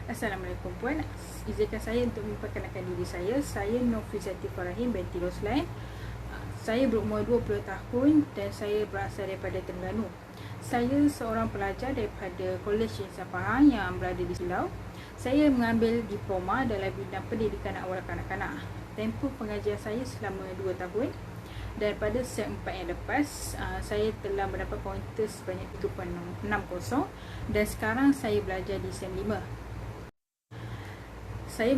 Assalamualaikum puan. Izinkan saya untuk memperkenalkan diri saya. Saya Nofizati Farahim binti Roslan. Saya berumur 20 tahun dan saya berasal daripada Terengganu. Saya seorang pelajar daripada Kolej Insan Pahang yang berada di Silau. Saya mengambil diploma dalam bidang pendidikan awal kanak-kanak. Tempoh pengajian saya selama 2 tahun. Dan pada SEM 4 yang lepas, saya telah mendapat pointer sebanyak 3.60 dan sekarang saya belajar di SEM 5. Saya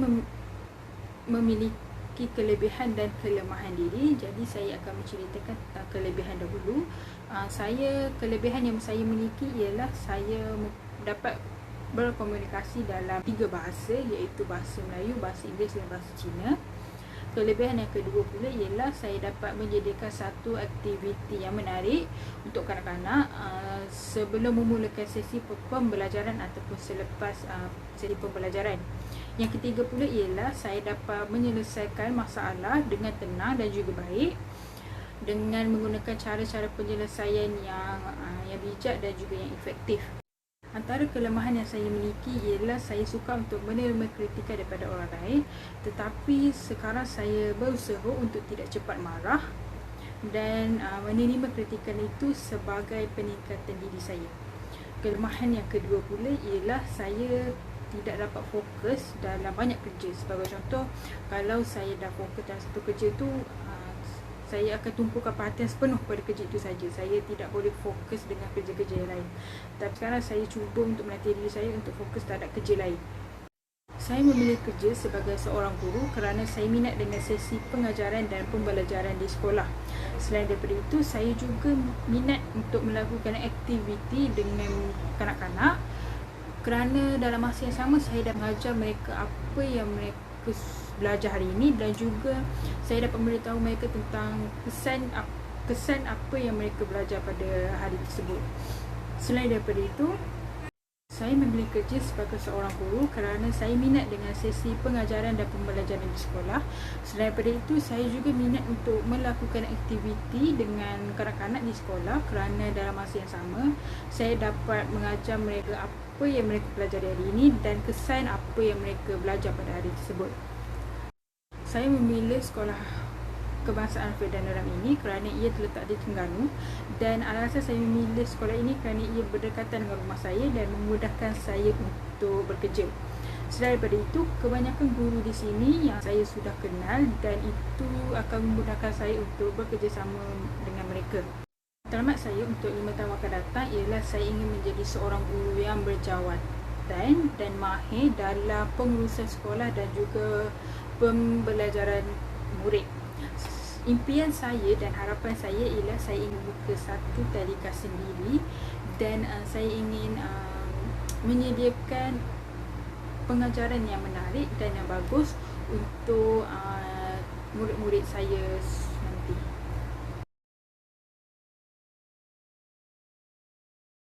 memiliki kelebihan dan kelemahan diri, jadi saya akan menceritakan tentang kelebihan dahulu. Kelebihan yang saya miliki ialah saya dapat berkomunikasi dalam 3 bahasa, iaitu bahasa Melayu, bahasa Inggeris dan bahasa Cina. Kelebihan yang kedua pula ialah saya dapat menyediakan satu aktiviti yang menarik untuk kanak-kanak sebelum memulakan sesi pembelajaran ataupun selepas sesi pembelajaran. Yang ketiga pula ialah saya dapat menyelesaikan masalah dengan tenang dan juga baik dengan menggunakan cara-cara penyelesaian yang bijak dan juga yang efektif. Antara kelemahan yang saya miliki ialah saya suka untuk menerima kritikan daripada orang lain, tetapi sekarang saya berusaha untuk tidak cepat marah dan menerima kritikan itu sebagai peningkatan diri saya. Kelemahan yang kedua pula ialah saya tidak dapat fokus dalam banyak kerja. Sebagai contoh, kalau saya dah fokus dalam satu kerja tu, saya akan tumpukan perhatian sepenuh pada kerja itu saja. Saya tidak boleh fokus dengan kerja-kerja yang lain. Tapi sekarang saya cuba untuk melatih diri saya untuk fokus terhadap kerja lain. Saya memilih kerja sebagai seorang guru kerana saya minat dengan sesi pengajaran dan pembelajaran di sekolah. Selain daripada itu, saya juga minat untuk melakukan aktiviti dengan kanak-kanak kerana dalam masa yang sama saya dah mengajar mereka apa yang mereka belajar hari ini, dan juga saya dapat memberitahu mereka tentang kesan apa yang mereka belajar pada hari tersebut. Selain daripada itu, saya memilih kerja sebagai seorang guru kerana saya minat dengan sesi pengajaran dan pembelajaran di sekolah. Selain daripada itu, saya juga minat untuk melakukan aktiviti dengan kanak-kanak di sekolah kerana dalam masa yang sama saya dapat mengajar mereka apa yang mereka pelajari hari ini dan kesan apa yang mereka belajar pada hari tersebut. Saya memilih sekolah kebangsaan Fedan Neram ini kerana ia terletak di Terengganu, dan alasan saya memilih sekolah ini kerana ia berdekatan dengan rumah saya dan memudahkan saya untuk bekerja. Selain daripada itu, kebanyakan guru di sini yang saya sudah kenal dan itu akan memudahkan saya untuk bekerjasama dengan mereka. Matlamat saya untuk 5 tahun akan datang ialah saya ingin menjadi seorang guru yang berjawatan dan mahir dalam pengurusan sekolah dan juga pembelajaran murid. Impian saya dan harapan saya ialah saya ingin buka satu tadika sendiri dan saya ingin menyediakan pengajaran yang menarik dan yang bagus untuk murid-murid saya